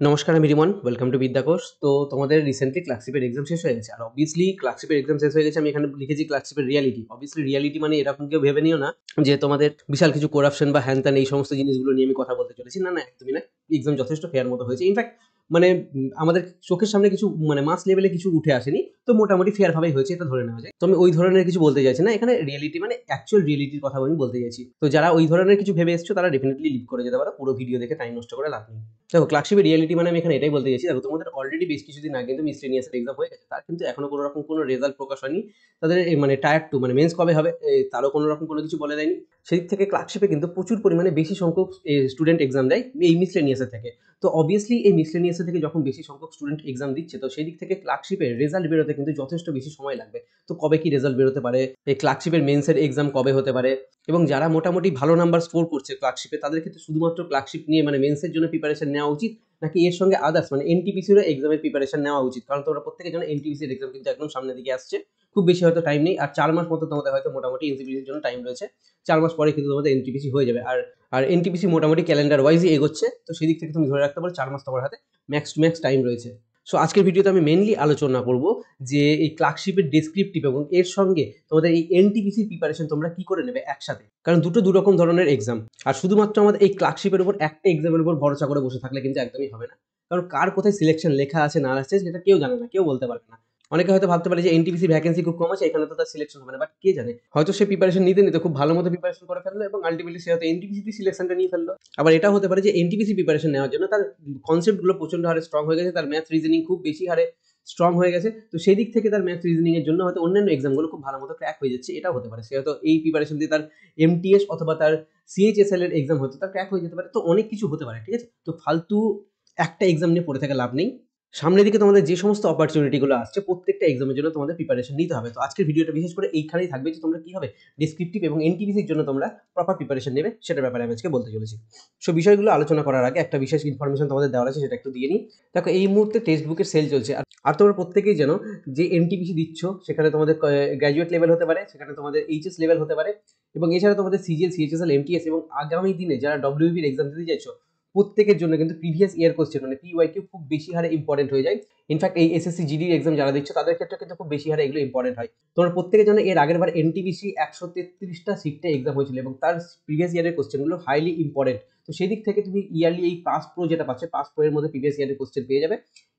নমস্কার, আমি Rimon. Welcome to বিদ্যাকোষ। তো তোমাদের রিসেন্টলি ক্লার্কশিপের এক্সাম শেষ হয়ে গেছে। আর অবভিয়াসলি ক্লার্কশিপের এক্সাম শেষ হয়ে গেছে, আমি এখানে লিখেছি ক্লার্কশিপের রিয়ালিটি। অবভিয়াসলি রিয়ালিটি মানে এরকম কেউ ভেবে নিও না যে তোমাদের বিশাল কিছু করাপশন বা হ্যান-ত্যান এই সমস্ত জিনিসগুলো নিয়ে আমি কথা বলতে চলেছি। না, না, একদমই না। এক্সাম যথেষ্ট ফেয়ার মতো হয়েছে। ইনফ্যাক্ট মানে আমাদের চোখের সামনে কিছু মানে মাস লেভেলে কিছু উঠে আসেনি। তো মোটামুটি ফেয়ার ভাবেই হয়েছে, এটা ধরে নেওয়া যায়। তো আমি ওই ধরনের কিছু বলতে চাইছি না। এখানে রিয়ালিটি মানে অ্যাকচুয়াল রিয়ালিটির কথা আমি বলতে চাইছি। তো যারা ওই ধরনের কিছু ভেবে এসছো তারা ডেফিনিটলি লিভ করে যেতে পারো। পুরো ভিডিও দেখে টাইম নষ্ট করে লাভ নেই। দেখো ক্লার্কশিপের রিয়ালিটি মানে আমি এখানে এটাই বলতে চাইছি। দেখো তোমাদের অলরেডি বেশ কিছুদিন আগে কিন্তু মিসলেনিয়াস এক্সাম হয়ে গেছে। তার কিন্তু এখনো কোনো রকম কোনো রেজাল্ট প্রকাশ হয়নি। তাদের মানে টায়ার টু মানে মেন্স কবে হবে তারও কোনো রকম কোনো কিছু বলে দেয়নি। সেই দিক থেকে ক্লার্কশিপে কিন্তু প্রচুর পরিমাণে বেশি সংখ্যক স্টুডেন্ট এক্সাম দেয় এই মিসলেনিয়াসের থেকে। তো অবভিয়াসলি এই মিসলেনিয়াসের থেকে যখন বেশি সংখ্যক স্টুডেন্ট এক্সাম দিচ্ছে, তো সেই দিক থেকে ক্লার্কশিপের রেজাল্ট বেরোতে কিন্তু যথেষ্ট বেশি সময় লাগবে। তো কবে কি রেজাল্ট বেরোতে পারে, এই ক্লার্কশিপের মেন্সের এক্সাম কবে হতে পারে, এবং যারা মোটামুটি ভালো নাম্বার স্কোর করছে ক্লার্কশিপে তাদের ক্ষেত্রে শুধুমাত্র ক্লার্কশিপ নিয়ে মানে মেন্সের জন্য প্রিপারেশন নেওয়া উচিত, নাকি এর সঙ্গে আদার্স মানে এনটিপিসিরও এক্সামের প্রিপারেশন নেওয়া উচিত। কারণ তোমরা প্রত্যেকে জানো এনটিপিসির এক্সাম কিন্তু একদম সামনের দিকে আসছে। খুব বেশি হয়তো টাইম নেই, আর 4 মাস মতো তোমাদের হয়তো মোটামুটি এনটিপিসির জন্য টাইম রয়েছে। 4 মাস পরে কিন্তু তোমাদের এনটিপিসি হয়ে যাবে। আর আর এনটিপিসি মোটামুটি ক্যালেন্ডার ওয়াইজই এগোচ্ছে। তো সেই দিক থেকে তুমি ধরে রাখতে পারো 4 মাস তোমার হাতে ম্যাক্স টু ম্যাক্স টাইম রয়েছে। সো আজকের ভিডিওতে আমি মেইনলি আলোচনা করব যে এই ক্লার্কশিপের ডেসক্রিপটিভ এবং এর সঙ্গে তোমাদের এই এনটিপিসির প্রিপারেশন তোমরা কি করে নেবে একসাথে। কারণ দু রকম ধরনের এক্সাম। আর শুধুমাত্র আমাদের এই ক্লার্কশিপের উপর একটা এক্সামের উপর ভরসা করে বসে থাকলে কিন্তু একদমই হবে না। কারণ কার কোথায় সিলেকশন লেখা আছে না আছে সেটা কেউ জানে না, কেউ বলতে পারবে না। অনেকে হয়তো ভাবতে পারে যে এনটিপিসি ভ্যাকেন্সি খুব কম আছে, এখানে তো তার সিলেকশন হবে না, বাট কে জানে, হয়তো সে প্রিপারেশন নিতে নিতে খুব ভালো মতো প্রিপারেশন করে ফেললো এবং আলটিমেটলি সে হয়তো এনটিপিসিতে সিলেকশনটা নিয়ে ফেললো। আবার এটাও হতে পারে যে এনটিপিসি প্রিপারেশন নেওয়ার জন্য তার কনসেপ্টগুলো প্রচন্ড হারে স্ট্রং হয়ে গেছে, তার ম্যাথ রিজনিং খুব বেশি হারে স্ট্রং হয়ে গেছে। তো সেই দিক থেকে তার ম্যাথ রিজনিং এর জন্য হয়তো অন্যান্য এক্সামগুলো খুব ভালো মতো ক্র্যাক হয়ে যাচ্ছে, এটাও হতে পারে। সে হয়তো এই প্রিপারেশন দিয়ে তার এমটিএস অথবা তার সিএইচএসএল এর এক্সাম হয়তো তার ক্র্যাক হয়ে যেতে পারে। তো অনেক কিছু হতে পারে, ঠিক আছে। তো ফালতু একটা এক্সাম নিয়ে পড়ে থেকে লাভ নেই। সামনের দিকে তোমাদের যে সমস্ত অপরচুনিটি গুলো আসছে প্রত্যেকটা এক্সামের জন্য তোমাদের প্রিপারেশন নিতে হবে। তো আজকের ভিডিওটা বিশেষ করে এইখানেই থাকবে যে তোমরা কিভাবে ডেসক্রিপটিভ এবং এনটিপিসির জন্য তোমরা প্রপার প্রিপারেশন নেবে সেটার ব্যাপারে আমি আজকে বলতে চলেছি। সো বিষয়গুলো আলোচনা করার আগে একটা বিশেষ ইনফরমেশন তোমাদের দেওয়ার আছে, সেটা একটু দিয়ে নিই। দেখো এই মুহূর্তে টেক্সট বুকের সেল চলছে। আর তোমরা প্রত্যেকেই জানো যে এনটিপিসি দিচ্ছ সেখানে তোমাদের গ্র্যাজুয়েট লেভেল হতে পারে, সেখানে তোমাদের এইচএস লেভেল হতে পারে, এবং এছাড়া তোমাদের সিজিএল সিএইচএসএল এমটিএস, এবং আগামী দিনে যারা ডব্লিউবির এক্সাম দিতে চাইছো প্রত্যেকের জন্য কিন্তু প্রিভিয়াস ইয়ার কোশ্চেন মানে পিওয়াইকিউ খুব বেশি হারে ইম্পর্টেন্ট হয়ে যায়। ইনফ্যাক্ট এই এসএসসি জিডি এক্সাম যারা দিচ্ছ তাদের ক্ষেত্রে কিন্তু খুব বেশি হারে এগুলো ইম্পর্টেন্ট হয়। তোমরা প্রত্যেকে জানো এর আগের বার এনটিপিসি 133টা সিটে এক্সাম হয়েছিল এবং তার প্রিভিয়াস ইয়ারের কোশ্চেনগুলো হাইলি ইম্পর্টেন্ট। তো সেই দিক থেকে তুমি ইয়ারলি এই পাস প্রো যেটা পাচ্ছে, পাস প্রো এর মধ্যে প্রিভিয়াস ইয়ারের কোশ্চেন পেয়ে যাবে।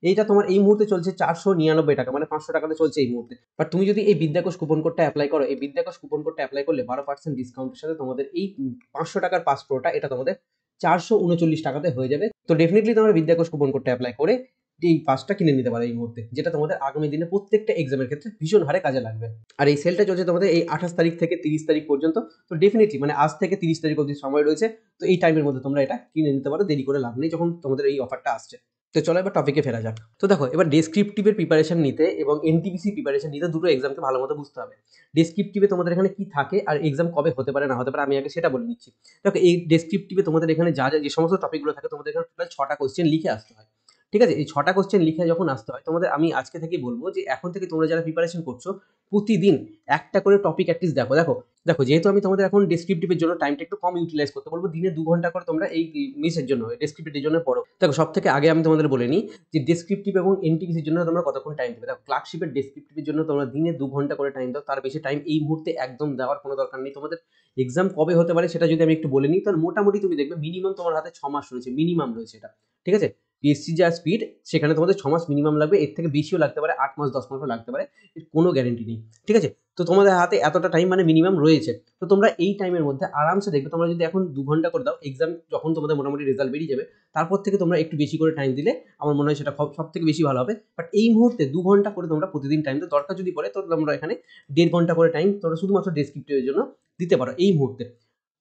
এইটা তোমার এই মুহূর্তে চলছে 499 টাকা, মানে 500 টাকাতে চলছে এই মুহূর্তে। বাট তুমি যদি এই বিদ্যাকোষ কুপন কোডটা অ্যাপ্লাই করো, এই বিদ্যাকোষ কুপন কোডটা অ্যাপ্লাই করলে 12% ডিসকাউন্টের সাথে তোমাদের এই 500 টাকার পাস প্রোটা এটা তোমাদের 439 টাকাতে হয়ে যাবে। তো ডেফিনেটলি তোমরা বিদ্যাকোষ কুপন কোডটা অ্যাপ্লাই করে এই পাসটা কিনে নিতে পারো এই মুহূর্তে, যেটা তোমাদের আগামী দিনে প্রত্যেকটা এক্সামের ক্ষেত্রে ভীষণ হারে কাজে লাগবে। আর এই সেলটা চলছে তোমাদের এই 28 তারিখ থেকে 30 তারিখ পর্যন্ত। তো ডেফিনেটলি মানে আজ থেকে 30 তারিখ অবধি সময় রয়েছে। তো এই টাইমের মধ্যে তোমরা এটা কিনে নিতে পারো, দেরি করে লাভ নেই যখন তোমাদের এই অফারটা আসছে। তো চলো এবার টপিকে ফেরা যাক। তো দেখো এবার ডেসক্রিপটিভের প্রিপারেশন নিতে এবং এনটিপিসি প্রিপারেশন নিতে দুটো এক্সামকে ভালো মতো বুঝতে হবে। ডেসক্রিপটিভে তোমাদের এখানে কি থাকে আর এক্সাম কবে হতে পারে না হতে পারে আমি আগে সেটা বলে নিচ্ছি। দেখো এই ডেসক্রিপটিভে তোমাদের এখানে যা যা যে সমস্ত টপিকগুলো থাকে তোমাদের এখানে টোটাল 6টা কোশ্চেন লিখে আসতে হয়। ঠিক আছে, এই 6টা কোশ্চেন লিখে যখন আসতে হয় তোমাদের, আমি আজকে থেকেই বলবো যে এখন থেকে তোমরা যারা প্রিপারেশন করছো প্রতিদিন একটা করে টপিক অ্যাটলিস্ট দেখো। দেখো দেখো যেহেতু আমি তোমাদের এখন ডেসক্রিপটিভের জন্য টাইমটা একটু কম ইউটিলাইজ করতে বলবো, দিনে 2 ঘন্টা করে তোমরা এই মিসের জন্য ডেসক্রিপটিভের জন্য পড়ো। দেখো সব থেকে আগে আমি তোমাদের বলে নিই যে ডেসক্রিপটিভ এবং এনটিপিসির জন্য তোমরা কতক্ষণ টাইম দেবে। দেখো ক্লার্কশিপের ডেসক্রিপটিভের জন্য তোমরা দিনে 2 ঘন্টা করে টাইম দাও, তার বেশি টাইম এই মুহূর্তে একদম দেওয়ার কোনো দরকার নেই। তোমাদের এক্সাম কবে হতে পারে সেটা যদি আমি একটু বলে নিই, তাহলে মোটামুটি তুমি দেখবে মিনিমাম তোমার হাতে 6 মাস রয়েছে, মিনিমাম রয়েছে এটা। ঠিক আছে, পিএসসি যা স্পিড সেখানে তোমাদের 6 মাস মিনিমাম লাগবে, এর থেকে বেশিও লাগতে পারে, 8 মাস 10 মাসও লাগতে পারে, এর কোনো গ্যারেন্টি নেই। ঠিক আছে, তো তোমাদের হাতে এতটা টাইম মানে মিনিমাম রয়েছে। তো তোমরা এই টাইমের মধ্যে আরামসে দেখবে, তোমরা যদি এখন 2 ঘন্টা করে দাও, এক্সাম যখন তোমাদের মোটামুটি রেজাল্ট বেরিয়ে যাবে তারপর থেকে তোমরা একটু বেশি করে টাইম দিলে আমার মনে হয় সেটা সব থেকে বেশি ভালো হবে। বাট এই মুহূর্তে 2 ঘন্টা করে তোমরা প্রতিদিন টাইম দাও, দরকার যদি পড়ে তো তোমরা এখানে 1.5 ঘন্টা করে টাইম তোমরা শুধুমাত্র ডেসক্রিপটিভের জন্য দিতে পারো এই মুহূর্তে।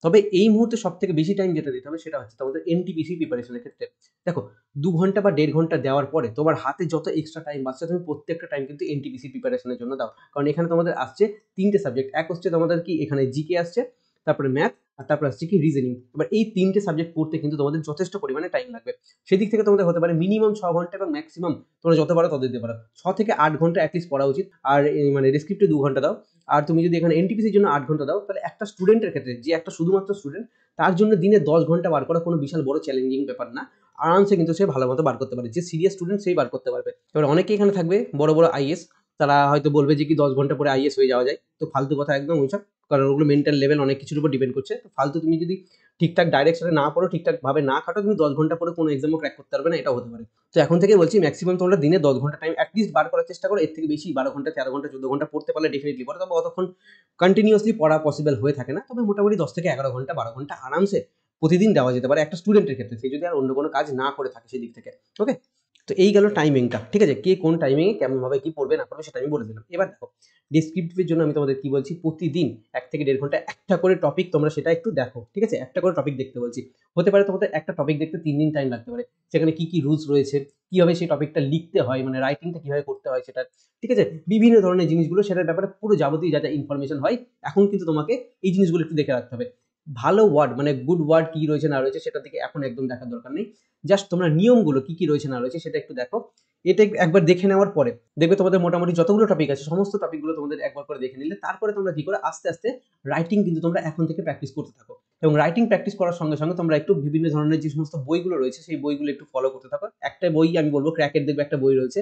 তবে এই মুহূর্তে সব থেকে বেশি টাইম যেটা দিতে হবে সেটা হচ্ছে তোমাদের এনটিপিসি প্রিপারেশনের ক্ষেত্রে। দেখো 2 ঘন্টা বা 1.5 ঘন্টা দেওয়ার পরে তোমার হাতে যত এক্সট্রা টাইম বাঁচছে তুমি প্রত্যেকটা টাইম কিন্তু এনটিপিসি প্রিপারেশনের জন্য দাও। কারণ এখানে তোমাদের আসছে 3টে সাবজেক্ট, এক হচ্ছে তোমাদের কি এখানে জিকে আসছে, তারপরে ম্যাথ, আর তারপরে আসছে কি রিজনিং। এবার এই 3টে সাবজেক্ট পড়তে কিন্তু তোমাদের যথেষ্ট পরিমাণে টাইম লাগবে। সেদিক থেকে তোমাদের হতে পারে মিনিমাম 6 ঘন্টা এবং ম্যাক্সিমাম তোমরা যত পারো তত দিতে পারো। 6 থেকে 8 ঘন্টা অ্যাটলিস্ট পড়া উচিত। আর মানে ডেসক্রিপটিভ 2 ঘন্টা দাও। আর তুমি যদি এখানে এনটিপিসির জন্য 8 ঘন্টা দাও, তাহলে একটা স্টুডেন্টের ক্ষেত্রে যে একটা শুধুমাত্র স্টুডেন্ট তার জন্য দিনে 10 ঘন্টা বার করা কোনো বিশাল বড় চ্যালেঞ্জিং ব্যাপার না। আরামসে কিন্তু সে ভালো মতো বার করতে পারে। যে সিরিয়াস স্টুডেন্ট সেই বার করতে পারবে। এবার অনেকে এখানে থাকবে বড় বড় আইএস, তারা হয়তো বলবে যে কি 10 ঘন্টা পরে আইএস হয়ে যাওয়া যায়। তো ফালতু কথা একদম ওইসব, কারণ ওগুলো মেন্টাল লেভেল অনেক কিছুর উপর ডিপেন্ড করছে। তো ফালতু তুমি যদি ঠিকঠাক ডাইরেকশনে না পড়ো, ঠিকঠাক ভাবে না খাটো, তুমি 10 ঘন্টা পরে কোনো এক্সামও ক্র্যাক করতে পারবে না, এটাও হতে পারে। তো এখন থেকে বলছি ম্যাক্সিমাম তোমরা দিনে 10 ঘন্টা টাইম অ্যাটলিস্ট বার করার চেষ্টা করো। এর থেকে বেশি 12 ঘন্টা 13 ঘন্টা 14 ঘন্টা পড়তে পারলে ডেফিনেটলি পড়ো, তবে অতক্ষণ কন্টিনিউয়াসলি পড়া পসিবল হয়ে থাকে না। তবে মোটামুটি 10 থেকে 11 ঘন্টা 12 ঘন্টা আরামসে প্রতিদিন দেওয়া যেতে পারে একটা স্টুডেন্টের ক্ষেত্রে, সে যদি আর অন্য কোনো কাজ না করে থাকে সেদিক থেকে। ওকে, তো এই গেল টাইমিংটা, ঠিক আছে। কে কোন টাইমিংয়ে কেমনভাবে কি পড়বে না পড়বে সেটা আমি বলে দিলাম। এবার দেখো ডিসক্রিপটিভের জন্য আমি তোমাদের কি বলছি, প্রতিদিন 1 থেকে 1.5 ঘন্টা একটা করে টপিক তোমরা সেটা একটু দেখো, ঠিক আছে। একটা করে টপিক দেখতে বলছি। হতে পারে তোমাদের একটা টপিক দেখতে 3 দিন টাইম লাগতে পারে। সেখানে কি কি রুলস রয়েছে, কিভাবে সেই টপিকটা লিখতে হয়, মানে রাইটিংটা কিভাবে করতে হয় সেটা, ঠিক আছে। বিভিন্ন ধরনের জিনিসগুলো সেটার ব্যাপারে পুরো যাবতীয় যা যা ইনফরমেশন হয়, এখন কিন্তু তোমাকে এই জিনিসগুলো একটু দেখে রাখতে হবে। ভালো ওয়ার্ড মানে গুড ওয়ার্ড কি রয়েছে না রয়েছে সেটার দিকে এখন একদম দেখার দরকার নেই। জাস্ট তোমরা নিয়মগুলো কি কি রয়েছে না রয়েছে সেটা একটু দেখো। এটা একবার দেখে নেওয়ার পরে দেখবে তোমাদের মোটামুটি যতগুলো টপিক আছে সমস্ত টপিকগুলো তোমাদের একবার করে দেখে নিলে, তারপরে তোমরা কি করে আস্তে আস্তে রাইটিং কিন্তু তোমরা এখন থেকে প্র্যাকটিস করতে থাকো। এবং রাইটিং প্র্যাকটিস করার সঙ্গে সঙ্গে তোমরা একটু বিভিন্ন ধরনের যে সমস্ত বইগুলো রয়েছে সেই বইগুলো একটু ফলো করতে থাকো। একটা বই আমি বলবো, ক্র্যাকের দেখবে একটা বই রয়েছে,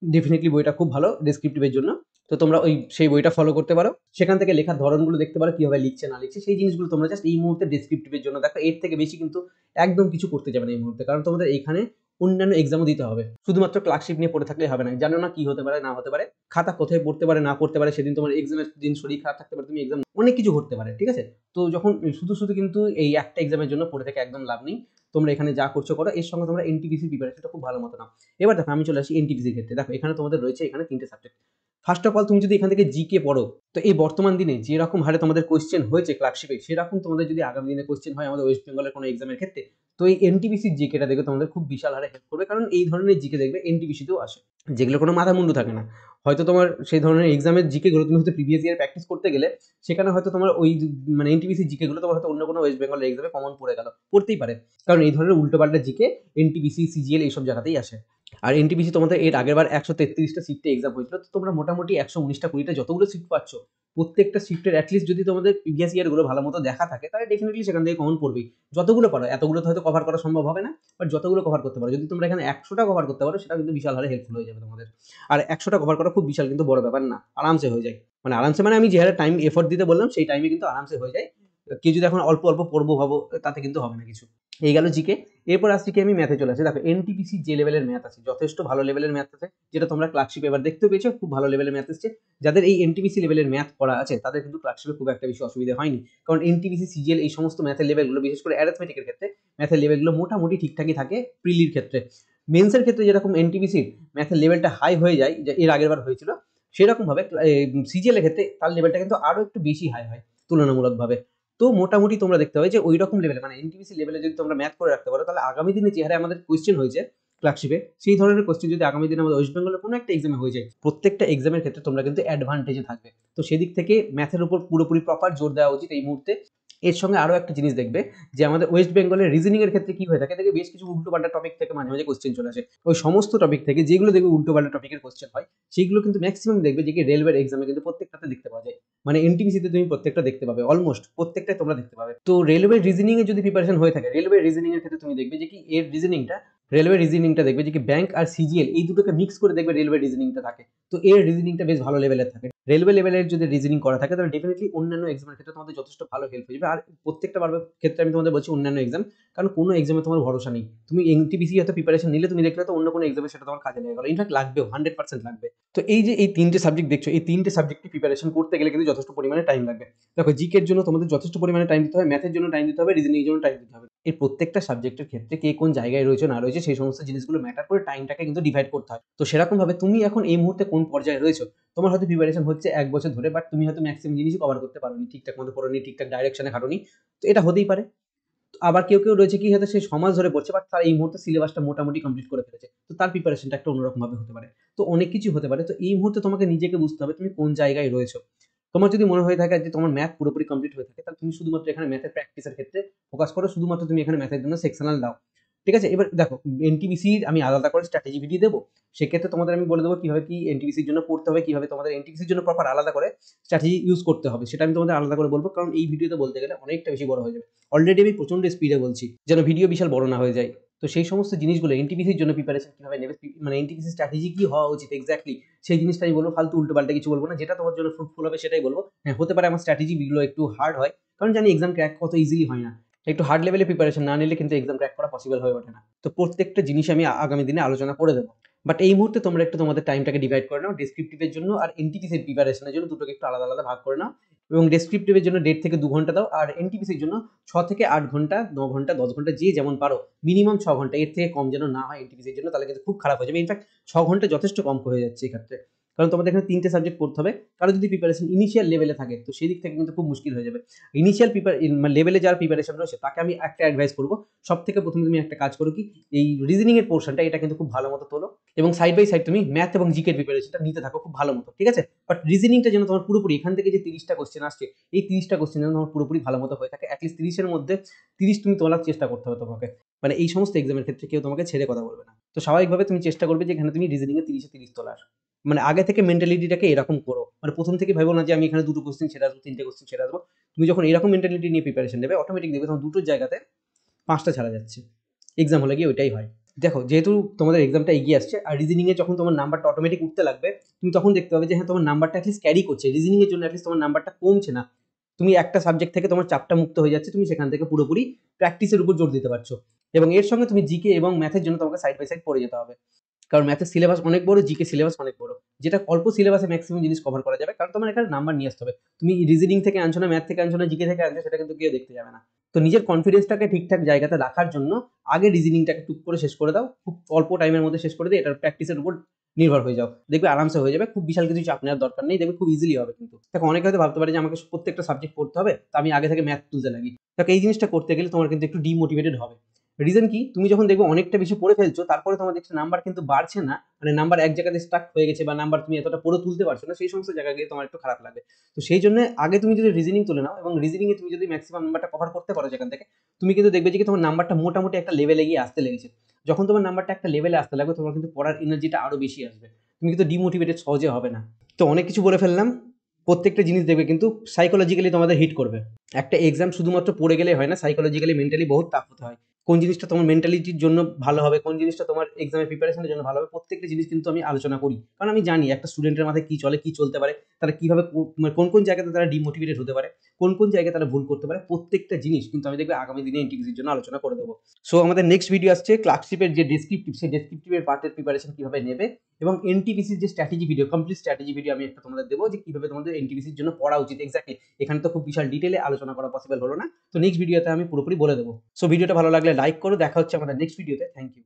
ডেফিনেটলি বইটা খুব ভালো ডেসক্রিপটিভের জন্য। তো তোমরা সেই বইটা ফলো করতে পারো। সেখান থেকে লেখার ধরনগুলো দেখতে পারো, কিভাবে লিখছে না লিখছে সেই জিনিসগুলো তোমরা জাস্ট এই মুহূর্তে ডেসক্রিপটিভের জন্য দেখো। এর থেকে বেশি কিন্তু একদম কিছু করতে যাবে না এই মুহূর্তে, কারণ তোমাদের এইখানে অন্যান্য এক্সামও দিতে হবে। শুধুমাত্র ক্লার্কশিপ নিয়ে পড়ে থাকলে হবে না, জানো না কি হতে পারে না হতে পারে, খাতা কোথায় পড়তে পারে না পড়তে পারে, সেদিন তোমার এক্সামের দিন শরীর খারাপ থাকতে পারে, তুমি এক্সাম অনেক কিছু ঘটতে পারে, ঠিক আছে। তো যখন শুধু শুধু কিন্তু এই একটা এক্সামের জন্য পড়ে থেকে একদম লাভ নেই। তোমরা এখানে যা করছো করো, এর সঙ্গে তোমরা এনটিপিসি প্রিপারেশনটা খুব ভালো মতো নাও। এবার দেখো আমি চলে আসি এনটিপিসির ক্ষেত্রে। দেখো এখানে তোমাদের রয়েছে এখানে 3টে সাবজেক্ট। ফার্স্ট অফ অল তুমি যদি এখান থেকে জিকে পড়ো, তো এই বর্তমান দিনে যেরকম হারে তোমাদের কোয়েশ্চেন হয়েছে ক্লার্কশিপে, সেরকম তোমাদের যদি আগামী দিনে কোয়েশ্চেন হয় আমাদের ওয়েস্ট বেঙ্গলের কোনো এক্সামের ক্ষেত্রে, তো এই এনটিপিসির জিকেটা দেখবে তোমাদের খুব বিশাল হারে হেল্প করবে। কারণ এই ধরনের জিকে দেখবে এনটিপিসিতেও আসে, যেগুলো কোনো মাথা মুন্ডু থাকে না। হয়তো তোমার সেই ধরনের এক্সামের জিকে গুলো তুমি হয়তো প্রিভিয়াস ইয়ার প্র্যাকটিস করতে গেলে সেখানে হয়তো তোমার ওই মানে এনটিপিসি জিকে গুলো তোমার হয়তো অন্য কোনো ওয়েস্ট বেঙ্গলের এক্সামে কমন পড়ে গেল, পড়তেই পারে। কারণ এই ধরনের উল্টোপাল্টা জিকে এনটিপিসি সিজিএল এইসব জায়গাতেই আসে। আর এনটিপিসি তোমাদের এর আগের বার 133টা শিফটে এক্সাম হয়েছিল, তো তোমরা মোটামুটি 119টা 20টা যতগুলো শিফট পাচ্ছ, প্রত্যেকটা শিফটের অ্যাটলিস্ট যদি তোমাদের প্রিভিয়াস ইয়ার গুলো ভালো মতো দেখা থাকে, তাহলে ডেফিনেটলি সেখান থেকে কমন পড়বেই। যতগুলো পারো, এতগুলো তো হয়তো কভার করা সম্ভব হবে না, বাট যতগুলো কভার করতে পারো, যদি তোমরা এখানে 100টা কভার করতে পারো, সেটা কিন্তু বিশাল হারে হেল্পফুল হয়ে যাবে তোমাদের। আর 100টা কভার করা খুব বিশাল কিন্তু বড় ব্যাপার না, আরামসে হয়ে যায়। মানে আরামসে মানে আমি যে হারে টাইম এফোর্ট দিতে বললাম সেই টাইমে কিন্তু আরামসে হয়ে যায়। কেউ যদি এখন অল্প অল্প পড়বো ভাবো, তাতে কিন্তু হবে না কিছু। এই গেল জিকে। এরপর আসছি কি আমি ম্যাথে চলে আসি। দেখো এনটিপিসি যে লেভেলের ম্যাথ আছে, যথেষ্ট ভালো লেভেলের ম্যাথ আছে, যেটা তোমরা ক্লার্কশিপ এবার দেখতে পেয়েছো, খুব ভালো লেভেলের ম্যাথ এসছে। যাদের এই এনটিপিসি লেভেলের ম্যাথ পড়া আছে তাদের কিন্তু ক্লার্কশিপে খুব একটা বেশি অসুবিধা হয়নি, কারণ এনটিপিসি সিজিএল এই সমস্ত ম্যাথের লেভেলগুলো, বিশেষ করে অ্যারিথমেটিকের ক্ষেত্রে ম্যাথের লেভেলগুলো মোটামুটি ঠিকঠাকই থাকে। প্রিলির ক্ষেত্রে, মেন্সের ক্ষেত্রে যেরকম এনটিপিসির ম্যাথের লেভেলটা হাই হয়ে যায়, যে এর আগের বার হয়েছিল, সেরকম ভাবে সিজিএল এর ক্ষেত্রে তার লেভেলটা কিন্তু আরো একটু বেশি হাই হয় তুলনামূলকভাবে। তো মোটামুটি তোমরা দেখতে পাবে যে ওই রকম লেভেলে মানে এনটিপিসি লেভেলে যদি তোমরা ম্যাথ করে রাখতে পারো, তাহলে আগামী দিনে যে হারে আমাদের কোয়েশ্চেন হয়েছে ক্লার্কশিপে, সেই ধরনের কোয়েশ্চেন যদি আগামী দিনে আমাদের ওয়েস্ট বেঙ্গলের কোনো একটা এক্সামে হয়ে যায়, প্রত্যেকটা এক্সামের ক্ষেত্রে তোমরা কিন্তু অ্যাডভান্টেজে থাকবে। তো সেদিক থেকে ম্যাথের উপর পুরোপুরি প্রপার জোর দেওয়া উচিত এই মুহূর্তে। এর সঙ্গে আরো একটা জিনিস দেখবে যে আমাদের ওয়েস্ট বেঙ্গলের রিজনিং এর ক্ষেত্রে কি হয়ে থাকে, দেখবে বেশ কিছু উল্টোপাল্টা টপিক থেকে মাঝে মাঝে কোশ্চেন চলে আসে। ওই সমস্ত টপিক থেকে যেগুলো দেখবে উল্টোপাল্টা টপিকের কোশ্চেন হয়, সেইগুলো কিন্তু ম্যাক্সিমাম দেখবে যে কি রেলওয়ের এক্সামে কিন্তু প্রত্যেকটাতে দেখতে পাওয়া যায়। মানে এনটিপিসিতে তুমি প্রত্যেকটা দেখতে পাবে, অলমোস্ট প্রত্যেকটাই তোমরা দেখতে পাবে। তো রেলওয়ে রিজনিং এর যদি প্রিপারেশন হয়ে থাকে, রেলওয়ে রিজনিং এর ক্ষেত্রে তুমি দেখবে যে কি এর রিজনিংটা, রেলওয়ে রিজনিংটা দেখবে যে কি ব্যাংক আর সিজিএল এই দুটোকে মিক্স করে দেখবে রেলওয়ে রিজনিংটা থাকে। তো এর রিজনিংটা বেশ ভালো লেভেলের থাকে। রেলওয়ে লেভেলের যদি রিজনিং করা থাকে, তাহলে ডেফিনেটলি অন্যান্য এক্সামের ক্ষেত্রে তোমাদের যথেষ্ট ভালো হেল্প হয়ে যাবে। আর প্রত্যেকটা বারবার ক্ষেত্রে আমি তোমাদের বলছি অন্যান্য এক্সাম, কারণ কোনো এক্সামে তোমার ভরসা নেই। তুমি এনটিপিসি হয়তো প্রিপারেশন নিলে, তুমি দেখলে তো অন্য কোনো এক্সামে সেটা তোমার কাজে লেগে গেল, ইনফ্যাক্ট লাগবেও, 100% লাগবে। তো এই যে এই 3টে সাবজেক্ট দেখছো, এই 3টে সাবজেক্টে প্রিপারেশন করতে গেলে কিন্তু যথেষ্ট পরিমাণে টাইম লাগবে। দেখো জিকের জন্য তোমাদের যথেষ্ট পরিমাণে টাইম দিতে হবে, ম্যাথের জন্য টাইম দিতে হবে, রিজনিং এর জন্য টাইম দিতে হবে। এই প্রত্যেকটা সাবজেক্টের ক্ষেত্রে কে কোন জায়গায় রয়েছে না রয়েছে সেই সমস্ত জিনিসগুলো ম্যাটার করে টাইমটাকে কিন্তু ডিভাইড করতে হয়। তো সেরকম ভাবে তুমি এখন এই মুহূর্তে কোন পর্যায়ে রয়েছো, তোমার হয়তো প্রিপারেশন হচ্ছে 1 বছর ধরে, বাট তুমি হয়তো ম্যাক্সিমাম জিনিসই কভার করতে পারোনি, ঠিকঠাক মতো পড়োনি, ঠিকঠাক ডাইরেকশনে খাটোনি। তো এটা হতেই পারে। আবার কেউ কেউ রয়েছে কি হয়তো সে সমাজ ধরে পড়ছে, বাট তার এই মুহূর্তে সিলেবাসটা মোটামুটি কমপ্লিট করে ফেলেছে, তো তার প্রিপারেশনটা একটা অন্যরকম ভাবে হতে পারে। তো অনেক কিছু হতে পারে। তো এই মুহূর্তে তোমাকে নিজেকে বুঝতে হবে তুমি কোন জায়গায় রয়েছো। তোমার যদি মনে হয়ে থাকে যে তোমার ম্যাথ পুরোপুরি কমপ্লিট হয়ে থাকে, তাহলে তুমি শুধুমাত্র এখানে ম্যাথের প্র্যাকটিসের ক্ষেত্রে ফোকাস করো, শুধুমাত্র তুমি এখানে ম্যাথের জন্য সেকশনাল দাও, ঠিক আছে। এবার দেখো এনটিপিসির আমি আলাদা করে স্ট্র্যাটেজি ভিডিও দেবো, সেক্ষেত্রে তোমাদের আমি বলে দেবো কিভাবে কি এনটিপিসির জন্য পড়তে হবে, কিভাবে তোমাদের এনটিপিসির জন্য প্রপার আলাদা করে স্ট্র্যাটেজি ইউজ করতে হবে, সেটা আমি তোমাদের আলাদা করে বলবো, কারণ এই ভিডিওতে বলতে গেলে অনেকটা বেশি বড় হয়ে যাবে। অলরেডি আমি প্রচন্ড স্পিডে বলছি, যেন ভিডিও বিশাল বড় না হয়ে যায়। তো সেই সমস্ত জিনিসগুলো এনটিপিসির জন্য প্রিপারেশন কিভাবে নেবে, মানে এনটিপিসি স্ট্র্যাটেজি কি হওয়া উচিত এক্স্যাক্টলি সেই জিনিসটা আমি বলবো, ফালতু উল্টোপাল্টা কিছু বলবো না, যেটা তোমার জন্য ফ্রুটফুল হবে সেটাই বলবো। হ্যাঁ, হতে পারে আমার স্ট্র্যাটেজিগুলো একটু হার্ড হয়, কারণ জানি এক্সাম ক্র্যাক কত ইজিলি হয় না, একটু হার্ড লেভেলে প্রিপারেশন না নিলে কিন্তু এক্সাম ক্র্যাক করা পসিবল হয়ে ওঠে না। তো প্রত্যেকটা জিনিস আমি আগামী দিনে আলোচনা করে দেবো। বাট এই মুহূর্তে তোমরা একটু তোমাদের টাইমটাকে ডিভাইড করে নাও, ডেসক্রিপটিভের জন্য আর এনটিপিসির প্রিপারেশনের জন্য দুটোকে একটু আলাদা আলাদা ভাগ করে নাও, এবং ডেসক্রিপটিভের জন্য 1.5 থেকে 2 ঘন্টা দাও, আর এনটিপিসির জন্য 6 থেকে 8 ঘন্টা, 9 ঘন্টা, 10 ঘন্টা, যে যেমন পারো, মিনিমাম 6 ঘন্টা, এর থেকে কম যেন না হয় এনটিপিসির জন্য, তাহলে কিন্তু খুব খারাপ হয়ে যাবে। ইনফ্যাক্ট 6 ঘন্টা যথেষ্ট কম হয়ে যাচ্ছে এক্ষেত্রে, কারণ তোমাদের এখানে 3টে সাবজেক্ট পড়তে হবে। কারো যদি প্রিপারেশন ইনিশিয়াল লেভেলে থাকে তো সেই দিক থেকে কিন্তু খুব মুশকিল হয়ে যাবে। ইনিশিয়াল লেভেলে যার প্রিপারেশন রয়েছে তাকে আমি একটা অ্যাডভাইস করবো, সব থেকে প্রথমে তুমি একটা কাজ করো কি, এই রিজনিং এর পোর্শনটা এটা কিন্তু খুব ভালো মতো তোলো, এবং সাইড বাই সাইড তুমি ম্যাথ এবং জিকে প্রিপারেশনটা নিতে থাকো খুব ভালো মতো, ঠিক আছে? বাট রিজনিংটা যেন তোমার পুরোপুরি এখান থেকে যে 30টা কোশ্চেন আসছে, এই 30টা কোশ্চেন যেন তোমার পুরোপুরি ভালো মতো হয়ে থাকে, অ্যাটলিস্ট 30-এর মধ্যে 30 তুমি তোলার চেষ্টা করতে হবে তোমাকে। মানে এই সমস্ত এক্সামের ক্ষেত্রে কেউ তোমাকে ছেড়ে কথা বলবে না। তো স্বাভাবিকভাবে তুমি চেষ্টা করবে যে এখানে তুমি রিজনিং এ 30-এ 30 তোলার। মানে আগে থেকে মেন্টালিটিটাকে এরকম করো, মানে প্রথম থেকে ভাবো না যে আমি এখানে 2টো কোশ্চেন ছেড়ে আসবো, 3টে কোশ্চেন ছেড়ে আসবো। তুমি যখন এরকম মেন্টালিটি নিয়ে প্রিপারেশন নেবে, অটোমেটিক দেখবে তোমার 2টোর জায়গাতে 5টা ছাড়া যাচ্ছে। এক্সাম হলে গিয়ে ওইটাই হয়। দেখো, যেহেতু তোমাদের এক্সামটা এগিয়ে আসছে, আর রিজনিং এ যখন তোমার নাম্বারটা অটোমেটিক উঠতে লাগবে, তুমি তখন দেখতে পাবে যে হ্যাঁ, তোমার নাম্বারটা অ্যাটলিস্ট ক্যারি করছে, রিজনিং এর জন্য অ্যাটলিস্ট তোমার নাম্বারটা কমছে না। তুমি একটা সাবজেক্ট থেকে তোমার চাপটা মুক্ত হয়ে যাচ্ছে, তুমি সেখান থেকে পুরোপুরি প্র্যাকটিসের উপর জোর দিতে পারছো। এবং এর সঙ্গে তুমি জিকে এবং ম্যাথের জন্য তোমাকে সাইড বাই সাইড পড়ে যেতে হবে, কারণ ম্যাথের সিলেবাস অনেক বড়, জিকে সিলেবাস অনেক বড়, যেটা অল্প সিলেবাসে ম্যাক্সিমাম জিনিস কভার করা যাবে, কারণ তোমার এখানে নাম্বার নিয়ে আসতে হবে। তুমি রিজনিং থেকে আনছো না, ম্যাথ থেকে আনছো না, জিকে থেকে আনছো, সেটা কিন্তু কেউ দেখতে যাবে না। তো নিজের কনফিডেন্সটাকে ঠিকঠাক জায়গাতে রাখার জন্য আগে রিজনিংটাকে টুক করে শেষ করে দাও, খুব অল্প টাইমের মধ্যে শেষ করে দিয়ে এটার প্র্যাকটিসের উপর নির্ভর হয়ে যাও, দেখবে আরামসে হয়ে যাবে, খুব বিশাল কিছু চাপ নেওয়ার দরকার নেই, দেখবে খুব ইজিলি হবে। কিন্তু দেখো, অনেকে হয়তো ভাবতে পারে যে আমাকে প্রত্যেকটা সাবজেক্ট পড়তে হবে, তো আমি আগে থেকে ম্যাথ তুলতে লাগি। দেখো, এই জিনিসটা করতে গেলে তোমার কিন্তু একটু ডিমোটিভেটেড হবে। রিজন কি, তুমি যখন দেখবে অনেকটা বেশি পড়ে ফেলছো, তারপরে তোমার দেখছো নাম্বার কিন্তু বাড়ছে না, মানে নাম্বার এক জায়গাতে স্টাক হয়ে গেছে, বা নাম্বার তুমি এতটা পড়ে তুলতে পারছো না, সেই সমস্ত জায়গায় গিয়ে তোমার একটু খারাপ লাগে। তো সেই জন্য আগে তুমি যদি রিজনিং তুলে নাও, এবং রিজনিং এ তুমি যদি ম্যাক্সিমাম নাম্বারটা কভার করতে পারো যেখান থেকে, তুমি কিন্তু দেখবে যে তোমার নাম্বারটা মোটামুটি একটা লেভেলে গিয়ে আসতে লেগেছে। যখন তোমার নাম্বারটা একটা লেভেলে আসতে লাগবে, তোমার কিন্তু পড়ার এনার্জিটা আরো বেশি আসবে, তুমি কিন্তু ডিমোটিভেটেড সহজে হবে না। তো অনেক কিছু বলে ফেললাম, প্রত্যেকটা জিনিস দেখবে কিন্তু সাইকোলজিক্যালি তোমাদের হিট করবে। একটা এক্সাম শুধুমাত্র পড়ে গেলে হয় না, সাইকোলজিক্যালি মেন্টালি বহুত টাফ হতে হয়। কোন জিনিসটা তোমার মেন্টালিটির জন্য ভালো হবে, কোন জিনিসটা তোমার এক্সামের প্রিপারেশনের জন্য ভালো হবে, প্রত্যেকটা জিনিস কিন্তু আমি আলোচনা করি, কারণ আমি জানি একটা স্টুডেন্টের মাথায় কি চলে, কি চলতে পারে, তারা কিভাবে মানে কোন কোন জায়গাতে তারা ডিমোটিভেটেড হতে পারে, কোন কোন জায়গায় তারা ভুল করতে পারে, প্রত্যেকটা জিনিস কিন্তু আমি দেখবে আগামী দিনে এনটিপিসির জন্য আলোচনা করে দেবো। সো আমাদের নেক্সট ভিডিও আসছে ক্লার্কশিপের যে ডেসক্রিপটিভ, সেই ডেসক্রিপটিভের পার্টের প্রিপারেশন কিভাবে নেবে, এবং এনটিপিসির যে strategy video, complete strategy video আমি একটা তোমাদের দেবো, যে কিভাবে তোমাদের এনটিপিসির জন্য পড়া উচিত এক্স্যাক্টলি। এখানে তো খুব বিশাল ডিটেলে আলোচনা করা পসিবল হলো না, তো নেক্সট ভিডিওতে আমি পুরোপুরি বলে দেবো। সো ভিডিওটা ভালো লাগলে লাইক করো, দেখা হচ্ছে আমাদের নেক্সট ভিডিওতে। Thank you.